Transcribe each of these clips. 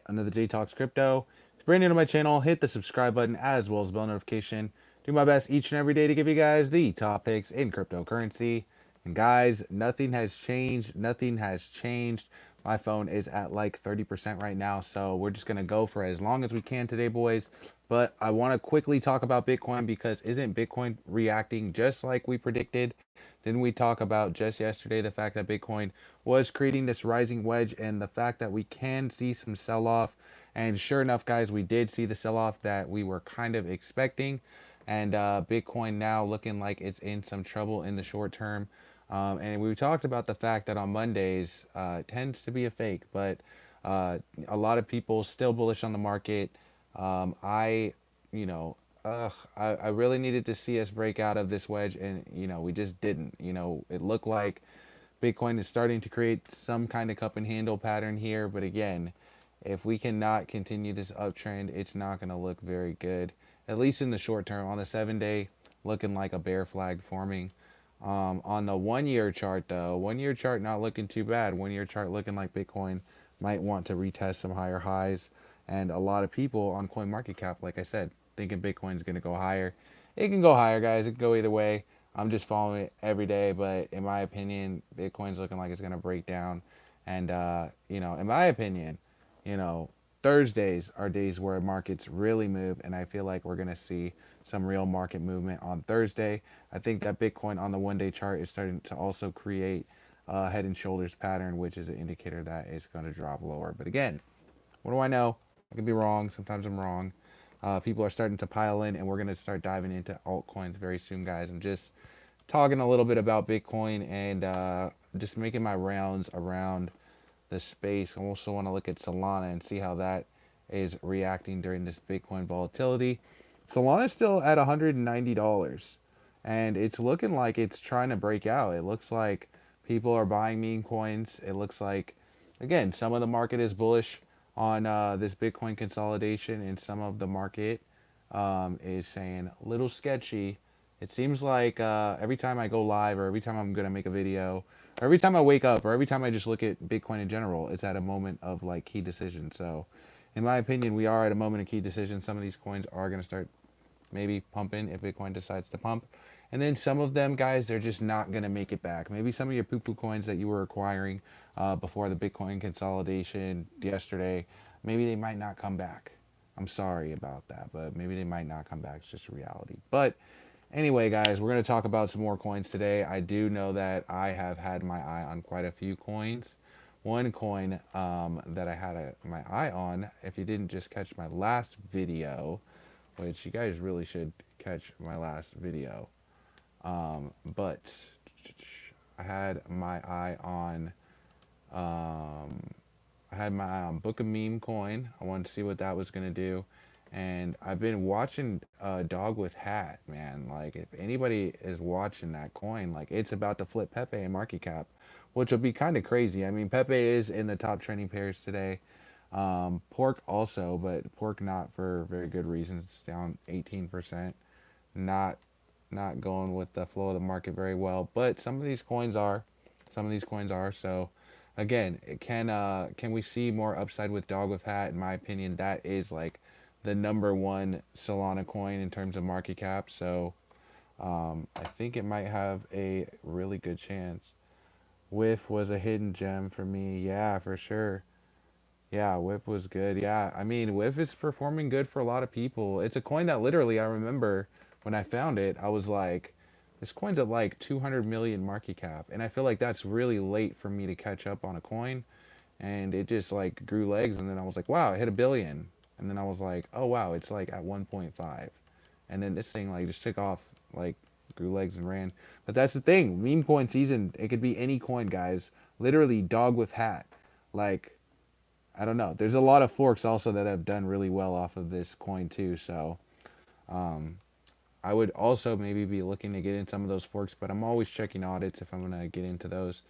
another J Talks Crypto. If you're brand new to my channel, hit the subscribe button as well as bell notification. Do my best each and every day to give you guys the top picks in cryptocurrency. And guys, nothing has changed. Nothing has changed. My phone is at like 30% right now, so we're just going to go for as long as we can today, boys. But I want to quickly talk about Bitcoin because isn't Bitcoin reacting just like we predicted? Didn't we talk about just yesterday the fact that Bitcoin was creating this rising wedge and the fact that we can see some sell off? And sure enough, guys, we did see the sell off that we were kind of expecting. And Bitcoin now looking like it's in some trouble in the short term. And we talked about the fact that on Mondays tends to be a fake, but a lot of people still bullish on the market. I, you know, I really needed to see us break out of this wedge, and we just didn't. It looked like Bitcoin is starting to create some kind of cup and handle pattern here, but again, if we cannot continue this uptrend, it's not going to look very good, at least in the short term. On the 7 day, looking like a bear flag forming. On the 1 year chart, though, 1 year chart not looking too bad. 1 year chart looking like Bitcoin might want to retest some higher highs. And a lot of people on CoinMarketCap, like I said, thinking Bitcoin's going to go higher. It can go higher, guys. It can go either way. I'm just following it every day, but in my opinion, Bitcoin's looking like it's going to break down. And, in my opinion, you know, Thursdays are days where markets really move, and I feel like we're going to see some real market movement on Thursday. I think that Bitcoin on the 1 day chart is starting to also create a head and shoulders pattern, which is an indicator that it's going to drop lower. But again, what do I know? I could be wrong. Sometimes I'm wrong. People are starting to pile in, and we're going to start diving into altcoins very soon, guys. I'm just talking a little bit about Bitcoin and just making my rounds around the space. I also want to look at Solana and see how that is reacting during this Bitcoin volatility. Solana is still at $190, and it's looking like it's trying to break out. It looks like people are buying meme coins. It looks like, again, some of the market is bullish on this Bitcoin consolidation, and some of the market is saying little sketchy. It seems like every time I go live, or every time I'm gonna make a video, or every time I wake up, or every time I just look at Bitcoin in general, it's at a moment of like key decision. So, in my opinion, we are at a moment of key decision. Some of these coins are gonna start maybe pumping if Bitcoin decides to pump. And then some of them, guys, they're just not going to make it back. Maybe some of your poo-poo coins that you were acquiring before the Bitcoin consolidation yesterday, maybe they might not come back. I'm sorry about that, but maybe they might not come back. It's just reality. But anyway, guys, we're going to talk about some more coins today. I do know that I have had my eye on quite a few coins. One coin that I had my eye on, if you didn't just catch my last video, which you guys really should catch my last video. But I had my eye on Book a Meme Coin. I wanted to see what that was gonna do, and I've been watching Dogwifhat, man. Like, if anybody is watching that coin, like, it's about to flip Pepe in market cap, which will be kind of crazy. I mean, Pepe is in the top trending pairs today. Pork also, but pork not for very good reasons. It's down 18%. Not not going with the flow of the market very well. But some of these coins are. Some of these coins are. So again, can we see more upside with Dogwifhat? In my opinion, that is like the number one Solana coin in terms of market cap. So I think it might have a really good chance. Whiff was a hidden gem for me. Yeah, for sure. Yeah, Whip was good. Yeah, I mean, Whip is performing good for a lot of people. It's a coin that literally, I remember when I found it, I was like, this coin's at like 200 million market cap. And I feel like that's really late for me to catch up on a coin. And it just like grew legs. And then I was like, wow, it hit a billion. And then I was like, oh, wow, it's like at 1.5. And then this thing like just took off, like grew legs and ran. But that's the thing. Meme coin season, it could be any coin, guys. Literally, dog with hat. Like, I don't know. There's a lot of forks also that have done really well off of this coin too. So I would also maybe be looking to get in some of those forks, but I'm always checking audits if I'm gonna get into those.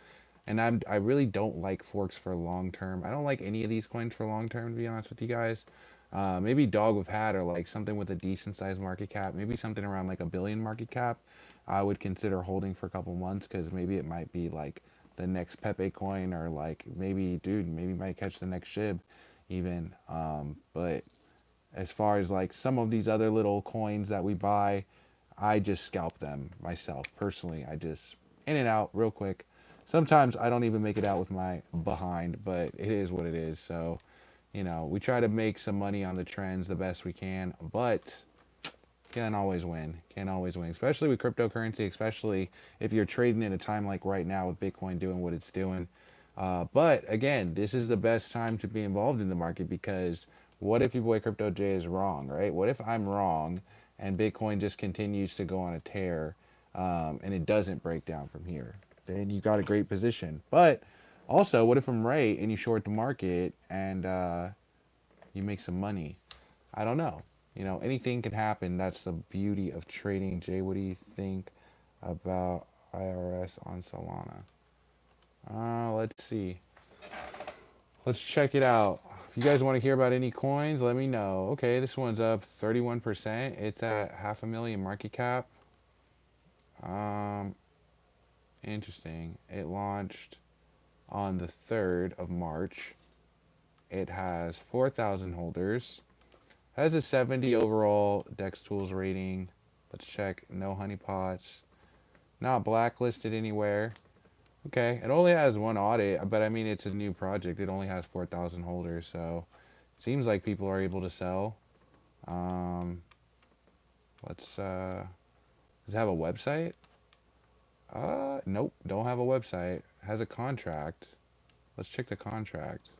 And I really don't like forks for long term. I don't like any of these coins for long term, to be honest with you guys. Maybe Dog with Hat or like something with a decent sized market cap, maybe something around like a billion market cap. I would consider holding for a couple months because maybe it might be like the next Pepe coin, or like maybe, dude, maybe might catch the next SHIB. even. But as far as like some of these other little coins that we buy, I just scalp them myself personally. I just in and out real quick. Sometimes I don't even make it out with my behind, but it is what it is. So, we try to make some money on the trends the best we can, but can't always win. Can't always win, especially with cryptocurrency, especially if you're trading in a time like right now with Bitcoin doing what it's doing. But again, this is the best time to be involved in the market because what if your boy Crypto J is wrong, right? What if I'm wrong and Bitcoin just continues to go on a tear and it doesn't break down from here? Then you got a great position. But also, what if I'm right and you short the market and you make some money? I don't know. Anything can happen. That's the beauty of trading. Jay, what do you think about IRS on Solana? Let's see. Let's check it out. If you guys want to hear about any coins, let me know. Okay, this one's up 31%. It's at 500,000 market cap. Um, Interesting. It launched on the 3rd of March. It has 4,000 holders. Has a 70 overall Dex Tools rating. Let's check. No honeypots. Not blacklisted anywhere. Okay, it only has one audit, but I mean, it's a new project. It only has 4,000 holders, so it seems like people are able to sell. Um, does it have a website? Nope, don't have a website. It has a contract. Let's check the contract.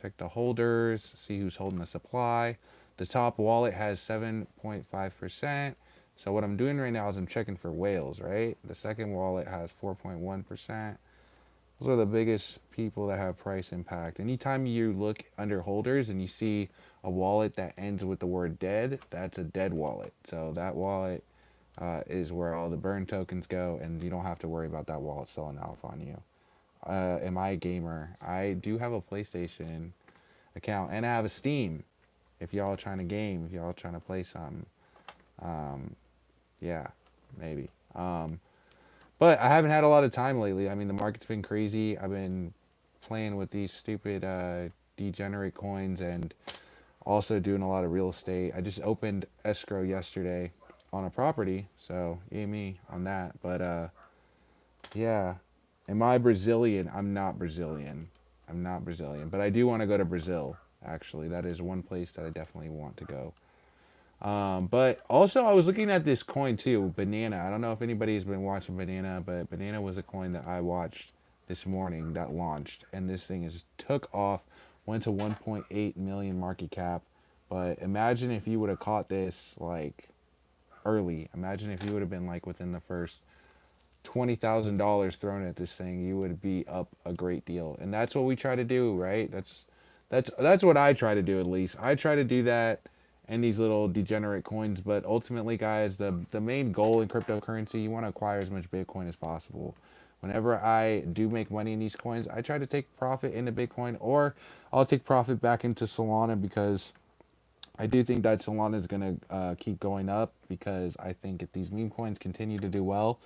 Check the holders, see who's holding the supply. The top wallet has 7.5%. So what I'm doing right now is I'm checking for whales, right? The second wallet has 4.1%. Those are the biggest people that have price impact. Anytime you look under holders and you see a wallet that ends with the word dead, that's a dead wallet. So that wallet is where all the burn tokens go, and you don't have to worry about that wallet selling off on you. Am I a gamer? I do have a PlayStation account, and I have a Steam. If y'all are trying to game, if y'all are trying to play something, yeah, maybe. But I haven't had a lot of time lately. I mean, the market's been crazy. I've been playing with these stupid degenerate coins and also doing a lot of real estate. I just opened escrow yesterday on a property, so yay me on that. But yeah, am I Brazilian? I'm not Brazilian. I'm not Brazilian, but I do want to go to Brazil. Actually, that is one place that I definitely want to go. But also, I was looking at this coin too, Banana. I don't know if anybody's been watching Banana, but Banana was a coin that I watched this morning that launched, and this thing is took off, went to 1.8 million market cap. But imagine if you would have caught this like early. Imagine if you would have been like within the first $20,000 thrown at this thing, you would be up a great deal. And that's what we try to do, right? That's what I try to do at least. I try to do that in these little degenerate coins, but ultimately, guys, the main goal in cryptocurrency, you want to acquire as much Bitcoin as possible. Whenever I do make money in these coins, I try to take profit into Bitcoin, or I'll take profit back into Solana because I do think that Solana is going to keep going up because I think if these meme coins continue to do well,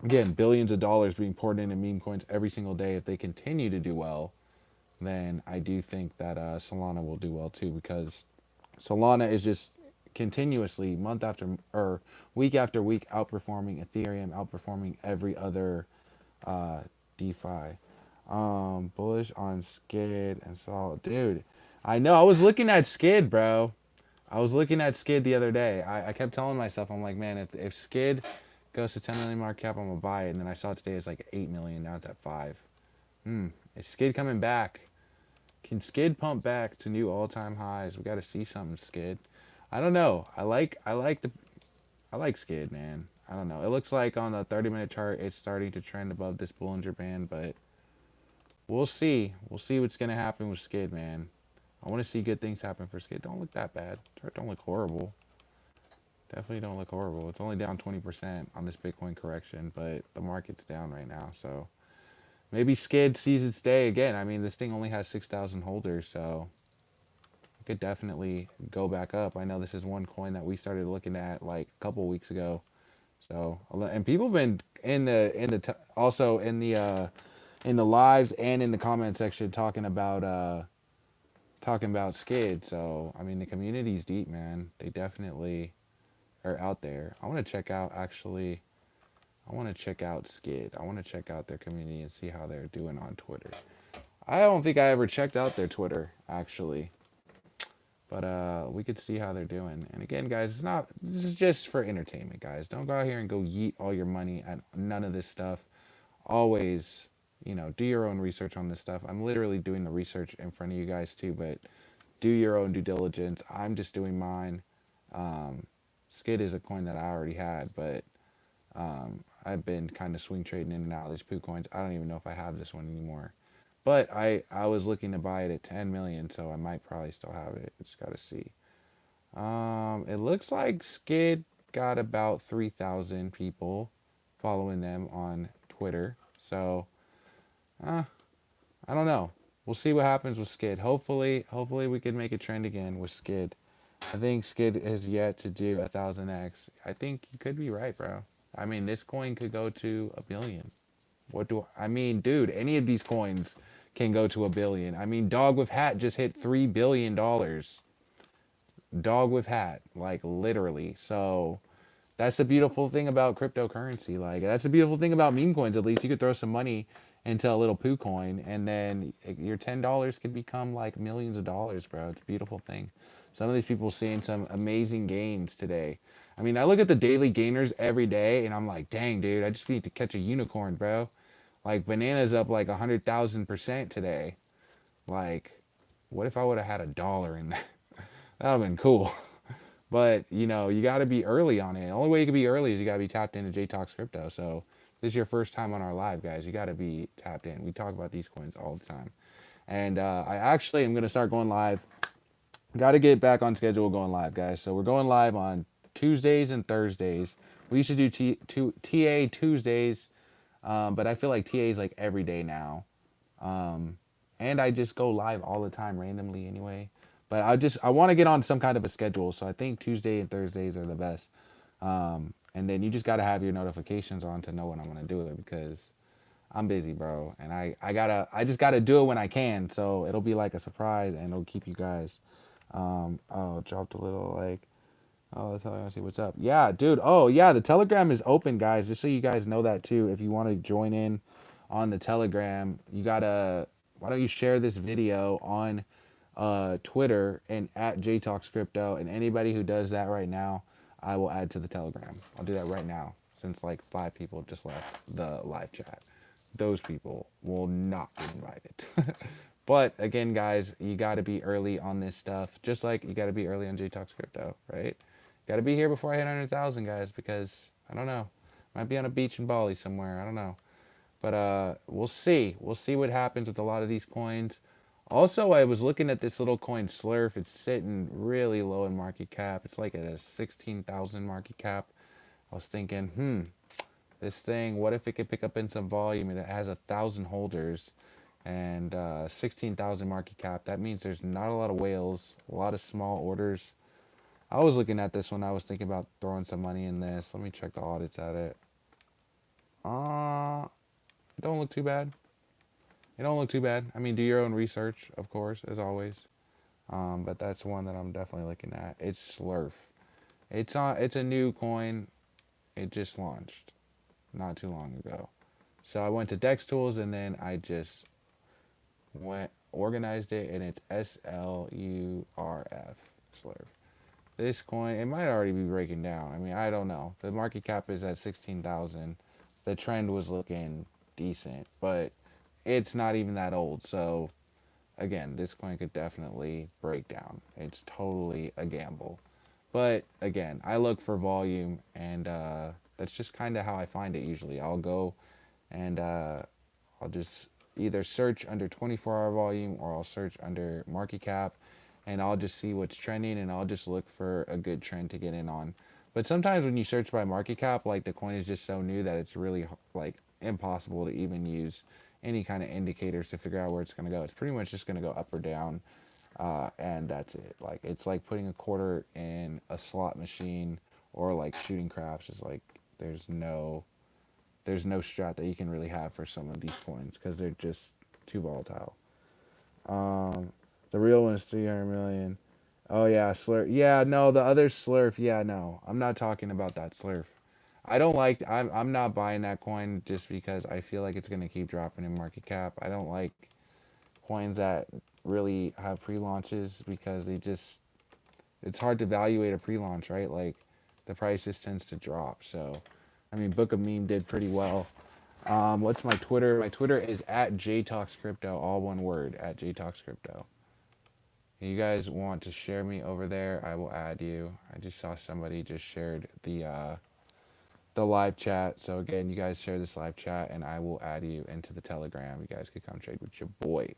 again, billions of dollars being poured into meme coins every single day. If they continue to do well, then I do think that Solana will do well too because Solana is just continuously month after or week after week outperforming Ethereum, outperforming every other DeFi. Bullish on Skid and Sol, dude. I know. I was looking at Skid, bro. I was looking at Skid the other day. I kept telling myself, I'm like, man, if Skid goes to 10 million market cap, I'm gonna buy it. And then I saw today it's like 8 million. Now it's at 5. Is Skid coming back? Can Skid pump back to new all-time highs? We got to see something, Skid. I don't know. I like Skid, man. I don't know. It looks like on the 30-minute chart, it's starting to trend above this Bollinger Band, but we'll see. We'll see what's gonna happen with Skid, man. I want to see good things happen for Skid. Don't look that bad. Chart don't look horrible. Definitely don't look horrible. It's only down 20% on this Bitcoin correction, but the market's down right now, so maybe Skid sees its day again. I mean, this thing only has 6,000 holders, so it could definitely go back up. I know this is one coin that we started looking at like a couple weeks ago. So, and people have been also in the in the lives and in the comment section talking about Skid. So I mean, the community's deep, man. They definitely are out there. I want to check out actually. I want to check out Skid. I want to check out their community and see how they're doing on Twitter. I don't think I ever checked out their Twitter actually, but we could see how they're doing. And again, guys, it's not. This is just for entertainment, guys. Don't go out here and go yeet all your money at none of this stuff. Always, do your own research on this stuff. I'm literally doing the research in front of you guys too, but do your own due diligence. I'm just doing mine. Skid is a coin that I already had, but I've been kind of swing trading in and out of these poo coins. I don't even know if I have this one anymore. But I was looking to buy it at 10 million, so I might probably still have it. Just gotta see. It looks like Skid got about 3,000 people following them on Twitter. So, I don't know. We'll see what happens with Skid. Hopefully we can make a trend again with Skid. I think Skid has yet to do 1,000x. I think you could be right, bro. I mean, this coin could go to a billion. I mean, dude? Any of these coins can go to a billion. I mean, Dogwifhat just hit $3 billion. Dogwifhat, like literally. So that's the beautiful thing about cryptocurrency. Like that's the beautiful thing about meme coins. At least you could throw some money into a little poo coin, and then your $10 could become like millions of dollars, bro. It's a beautiful thing. Some of these people seeing some amazing gains today. I mean, I look at the daily gainers every day, and I'm like, dang, dude, I just need to catch a unicorn, bro. Like bananas up like 100,000% today. Like, what if I would have had $1 in that? That would have been cool. But you got to be early on it. The only way you can be early is you got to be tapped into J Talks Crypto. So this is your first time on our live, guys. You got to be tapped in. We talk about these coins all the time, and I actually am gonna start going live. Got to get back on schedule going live, guys. So we're going live on Tuesdays and Thursdays. We used to do TA Tuesdays, but I feel like TA is like every day now. And I just go live all the time randomly anyway. But I want to get on some kind of a schedule. So I think Tuesday and Thursdays are the best. And then you just got to have your notifications on to know when I'm going to do it because I'm busy, bro. And I just got to do it when I can. So it'll be like a surprise and it'll keep you guys. Oh, dropped a little like, oh, that's how I want to see what's up. Yeah, dude. Oh, yeah. The Telegram is open, guys. Just so you guys know that too. If you want to join in on the Telegram, you got to, why don't you share this video on Twitter and at JTalksCrypto, and anybody who does that right now, I will add to the Telegram. I'll do that right now since like 5 people just left the live chat. Those people will not be invited. But again, guys, you got to be early on this stuff, just like you got to be early on JTalks Crypto, right? Got to be here before I hit 100,000, guys, because I don't know. Might be on a beach in Bali somewhere. I don't know. But we'll see. We'll see what happens with a lot of these coins. Also, I was looking at this little coin Slurf. It's sitting really low in market cap. It's like at a 16,000 market cap. I was thinking, this thing, what if it could pick up in some volume and it has 1,000 holders and 16,000 market cap? That means there's not a lot of whales, a lot of small orders. I was looking at this when I was thinking about throwing some money in this. Let me check the audits at it. It don't look too bad. It don't look too bad. I mean, do your own research, of course, as always. But that's one that I'm definitely looking at. It's Slurf. It's a new coin. It just launched not too long ago. So I went to Dex Tools and then I just organized it, and it's SLURF, Slurf. This coin, it might already be breaking down. I mean, I don't know. The market cap is at 16,000. The trend was looking decent, but it's not even that old. So again, this coin could definitely break down. It's totally a gamble. But again, I look for volume, and that's just kind of how I find it usually. I'll go and I'll just either search under 24-hour volume or I'll search under market cap, and I'll just see what's trending, and I'll just look for a good trend to get in on. But sometimes when you search by market cap, like the coin is just so new that it's really like impossible to even use any kind of indicators to figure out where it's going to go. It's pretty much just going to go up or down, and that's it. Like it's like putting a quarter in a slot machine or like shooting craps. It's like there's no there's no strat that you can really have for some of these coins because they're just too volatile. Um, the real one is 300 million. Oh yeah, Slurf. Yeah, no, the other Slurf. Yeah, no, I'm not talking about that Slurf. I don't like. I'm not buying that coin just because I feel like it's gonna keep dropping in market cap. I don't like coins that really have pre-launches because they just it's hard to evaluate a pre-launch, right? Like the price just tends to drop. So, I mean, Book of Meme did pretty well. What's my Twitter? My Twitter is at JTalksCrypto, all one word, at JTalksCrypto. If you guys want to share me over there, I will add you. I just saw somebody just shared the live chat. So again, you guys share this live chat, and I will add you into the Telegram. You guys could come trade with your boy.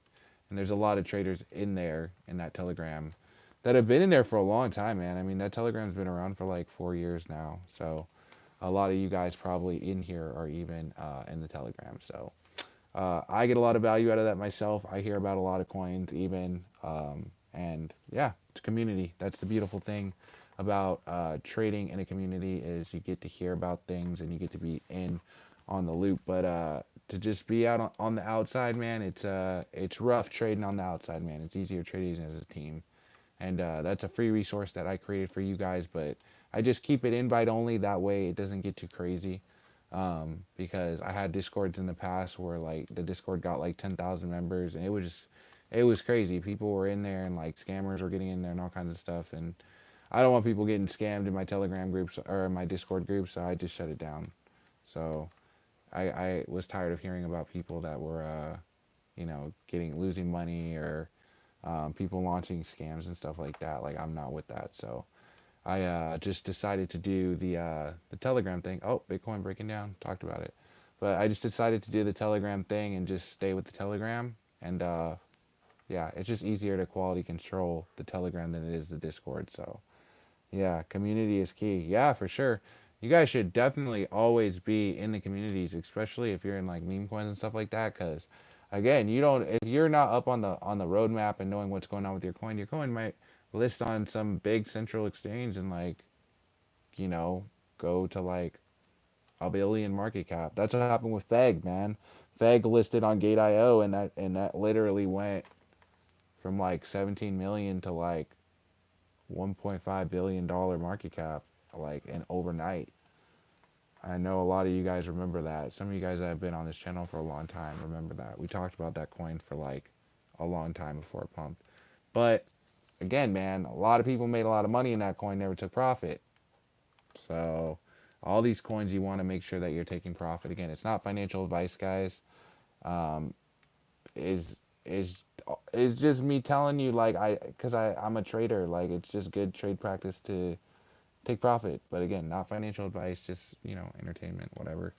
And there's a lot of traders in there in that Telegram that have been in there for a long time, man. I mean, that Telegram's been around for like 4 years now. So a lot of you guys probably in here are even in the Telegram. So I get a lot of value out of that myself. I hear about a lot of coins even. And yeah, it's a community. That's the beautiful thing about trading in a community is you get to hear about things and you get to be in on the loop. But to just be out on the outside, man, it's rough trading on the outside, man. It's easier trading as a team. And that's a free resource that I created for you guys, but I just keep it invite only. That way it doesn't get too crazy. Because I had discords in the past where like the discord got like 10,000 members and it was crazy. People were in there and like scammers were getting in there and all kinds of stuff. And I don't want people getting scammed in my Telegram groups or in my Discord groups, so I just shut it down. So I was tired of hearing about people that were, losing money or people launching scams and stuff like that. Like I'm not with that. So I just decided to do the Telegram thing. Oh, Bitcoin breaking down. Talked about it, but I just decided to do the Telegram thing and just stay with the Telegram. And yeah, it's just easier to quality control the Telegram than it is the Discord. So yeah, community is key. Yeah, for sure. You guys should definitely always be in the communities, especially if you're in like meme coins and stuff like that. Because again, you don't if you're not up on the roadmap and knowing what's going on with your coin might list on some big central exchange and like you know go to like a billion market cap. That's what happened with Feg, man. Feg listed on Gate.io and that literally went from like 17 million to like 1.5 billion dollar market cap like in overnight. I know a lot of you guys remember that. Some of you guys that have been on this channel for a long time remember that. We talked about that coin for like a long time before it pumped. But again, man, a lot of people made a lot of money in that coin, never took profit. So all these coins, you want to make sure that you're taking profit. Again, it's not financial advice, guys. Um, is is is just me telling you like because I'm a trader. Like it's just good trade practice to take profit. But again, not financial advice, just, entertainment, whatever.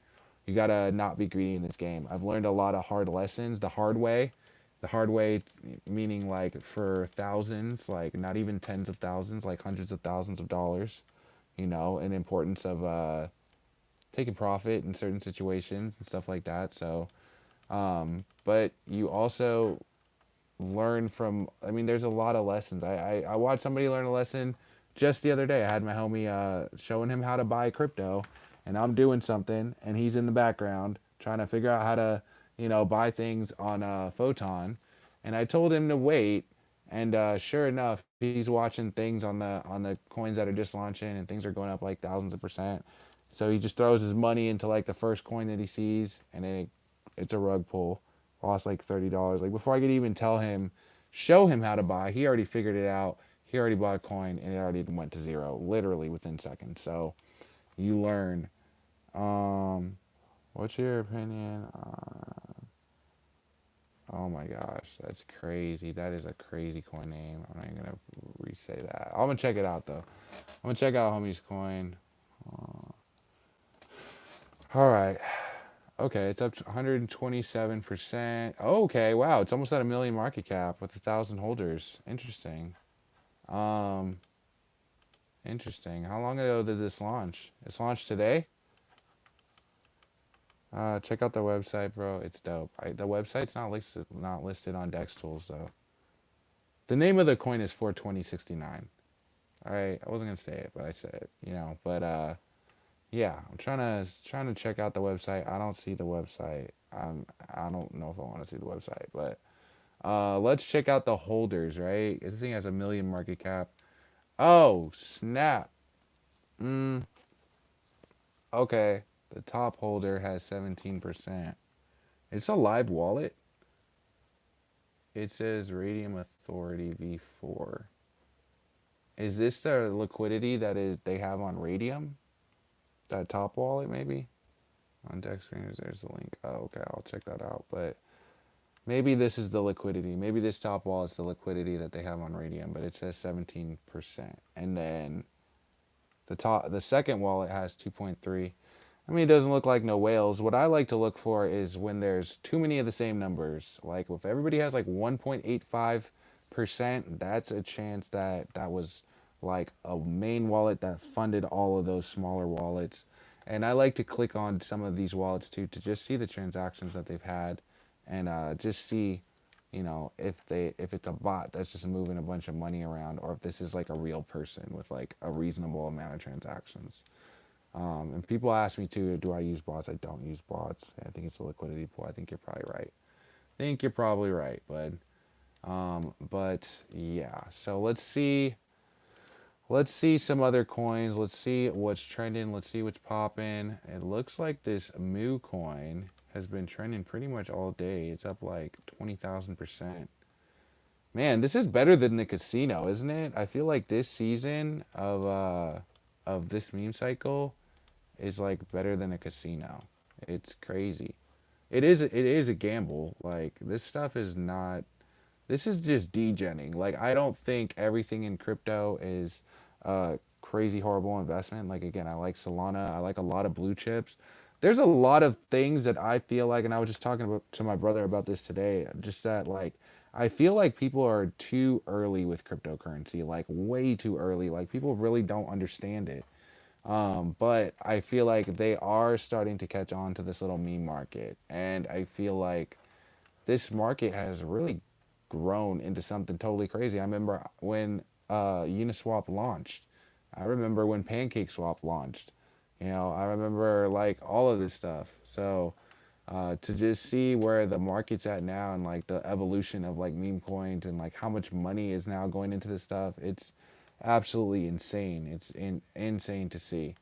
You gotta not be greedy in this game. I've learned a lot of hard lessons the hard way. The hard way, meaning like for thousands, like not even tens of thousands, like hundreds of thousands of dollars, and importance of taking profit in certain situations and stuff like that. So, but you also learn from there's a lot of lessons. I watched somebody learn a lesson just the other day. I had my homie showing him how to buy crypto and I'm doing something and he's in the background trying to figure out how to buy things on Photon, and I told him to wait, and sure enough he's watching things on the coins that are just launching and things are going up like thousands of percent. So he just throws his money into like the first coin that he sees and then it's a rug pull. Lost like $30. Like before I could even show him how to buy, he already figured it out. He already bought a coin and it already went to zero, literally within seconds. So you learn. Um, what's your opinion? Oh my gosh, that's crazy. That is a crazy coin name. I'm not even gonna re-say that. I'm gonna check it out though. I'm gonna check out homie's coin. All right. Okay, it's up to 127%. Oh, okay, wow, it's almost at a million market cap with 1,000 holders. Interesting. Um, interesting. How long ago did this launch? It's launched today? Check out their website, bro. It's dope. The website's not listed on Dex Tools though. The name of the coin is 42069. All right, I wasn't gonna say it, but I said it. But Yeah, I'm trying to check out the website. I don't see the website. I don't know if I want to see the website, but let's check out the holders. Right, this thing has a million market cap. Oh snap! Mm, okay, the top holder has 17%. It's a live wallet. It says Radium Authority V4. Is this the liquidity that is they have on Radium? That top wallet maybe? On deck screen, there's the link. Oh, okay, I'll check that out. But maybe this is the liquidity. Maybe this top wall is the liquidity that they have on Radium, but it says 17%. And then the second wallet has 2.3. I mean, it doesn't look like no whales. What I like to look for is when there's too many of the same numbers. Like if everybody has like 1.85%, that's a chance that that was like a main wallet that funded all of those smaller wallets. And I like to click on some of these wallets too to just see the transactions that they've had and just see, if it's a bot that's just moving a bunch of money around or if this is like a real person with like a reasonable amount of transactions. And people ask me too, do I use bots? I don't use bots. I think it's a liquidity pool. I think you're probably right. I think you're probably right, bud. But yeah. So let's see some other coins. Let's see what's trending. Let's see what's popping. It looks like this Moo coin has been trending pretty much all day. It's up like 20,000%. Man, this is better than the casino, isn't it? I feel like this season of this meme cycle is like better than a casino. It's crazy. It is a gamble. Like this stuff is not, this is just degenning. Like I don't think everything in crypto is a crazy horrible investment. Like again, I like Solana. I like a lot of blue chips. There's a lot of things that I feel like, and I was just talking to my brother about this today. Just that like I feel like people are too early with cryptocurrency, like way too early. Like people really don't understand it. But I feel like they are starting to catch on to this little meme market, and I feel like this market has really grown into something totally crazy. I remember when Uniswap launched. I remember when PancakeSwap launched. I remember like all of this stuff. So to just see where the market's at now and like the evolution of like meme coins and like how much money is now going into this stuff, it's absolutely insane. It's insane to see.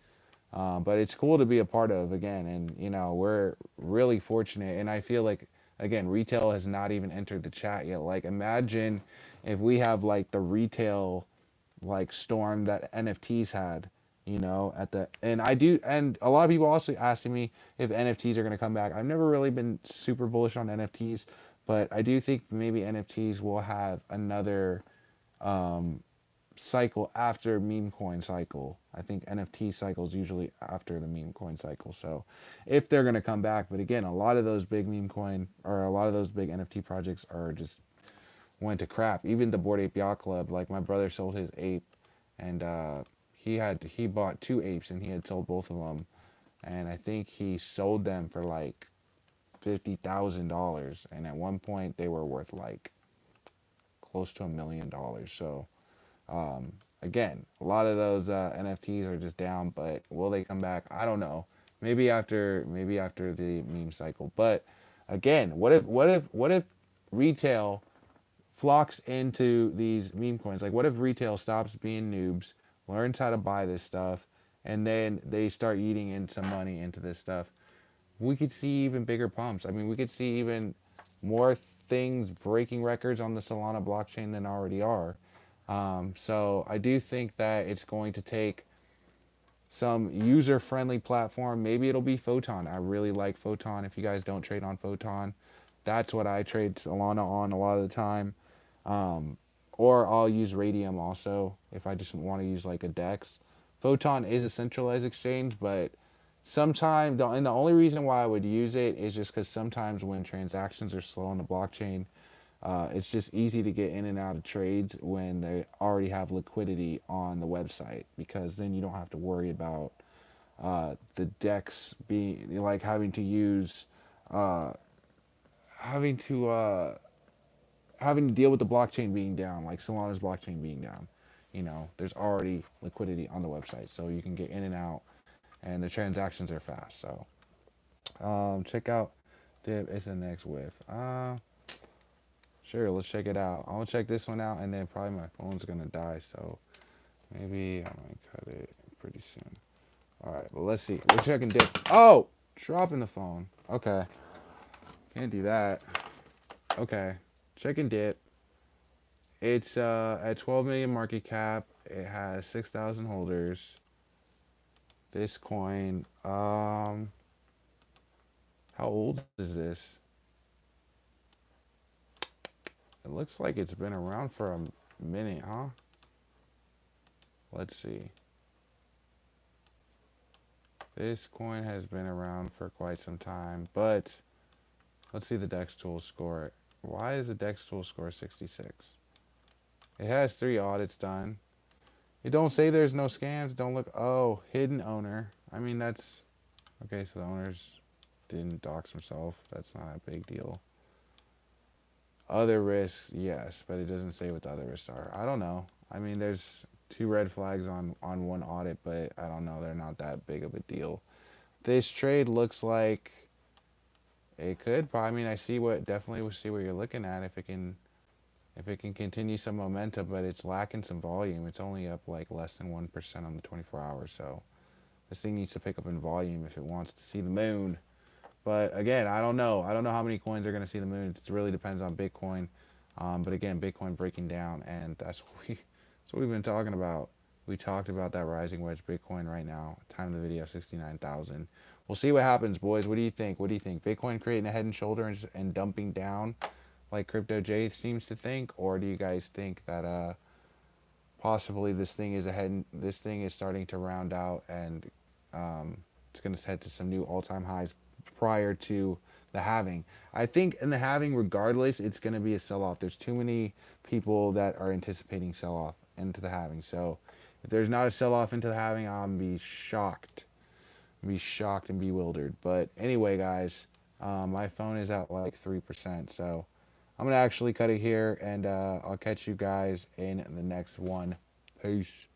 But it's cool to be a part of again, and we're really fortunate. And I feel like again, retail has not even entered the chat yet. Like, imagine if we have like the retail like storm that NFTs had, at the and I do, and a lot of people also asking me if NFTs are going to come back. I've never really been super bullish on NFTs, but I do think maybe NFTs will have another cycle after meme coin cycle. I think NFT cycles usually after the meme coin cycle. So if they're gonna come back, but again, a lot of those big meme coin or a lot of those big NFT projects are just went to crap. Even the Bored Ape Yacht Club, like my brother sold his ape, and he bought two apes and he had sold both of them, and I think he sold them for like $50,000, and at one point they were worth like close to $1 million. So again, a lot of those NFTs are just down, but will they come back? I don't know. Maybe after the meme cycle. But again, what if retail flocks into these meme coins? Like what if retail stops being noobs, learns how to buy this stuff, and then they start eating in some money into this stuff? We could see even bigger pumps. I mean, we could see even more things breaking records on the Solana blockchain than already are. So I do think that it's going to take some user-friendly platform. Maybe it'll be Photon. I really like Photon. If you guys don't trade on Photon, that's what I trade Solana on a lot of the time. Or I'll use Radium also if I just want to use like a DEX. Photon is a centralized exchange, but sometimes and the only reason why I would use it is just because sometimes when transactions are slow on the blockchain, it's just easy to get in and out of trades when they already have liquidity on the website because then you don't have to worry about the DEX being like uh, having to having to deal with the blockchain being down, like Solana's blockchain being down. There's already liquidity on the website, so you can get in and out and the transactions are fast. So check out dip. It's the next whiff. Sure, let's check it out. I'm gonna check this one out, and then probably my phone's gonna die, so maybe I might cut it pretty soon. All right, but let's see. We're checking dip. Oh, dropping the phone. Okay, can't do that. Okay, checking dip. It's at 12 million market cap. It has 6,000 holders. This coin. How old is this? It looks like it's been around for a minute, huh? Let's see. This coin has been around for quite some time, but let's see the DEX tool score. Why is the DEX tool score 66? It has 3 audits done. You don't say there's no scams. Don't look. Oh, hidden owner. I mean, that's okay. So the owners didn't dox himself. That's not a big deal. Other risks, yes, but it doesn't say what the other risks are. I don't know. I mean, there's 2 red flags on one audit, but I don't know. They're not that big of a deal. This trade looks like it could. But I mean, I see what definitely will see what you're looking at. If it can continue some momentum, but it's lacking some volume. It's only up like less than 1% on the 24 hours. So this thing needs to pick up in volume if it wants to see the moon. But again, I don't know. I don't know how many coins are going to see the moon. It really depends on Bitcoin. But again, Bitcoin breaking down, and that's what we've been talking about. We talked about that rising wedge Bitcoin right now. Time of the video, 69,000. We'll see what happens, boys. What do you think? What do you think? Bitcoin creating a head and shoulder and dumping down like Crypto J seems to think, or do you guys think that possibly this thing is ahead? This thing is starting to round out, and it's going to head to some new all-time highs prior to the halving. I think in the halving, regardless, it's going to be a sell-off. There's too many people that are anticipating sell-off into the halving. So if there's not a sell-off into the halving, I'll be shocked. Be shocked and bewildered. But anyway, guys, my phone is at like 3%. So I'm going to actually cut it here, and I'll catch you guys in the next one. Peace.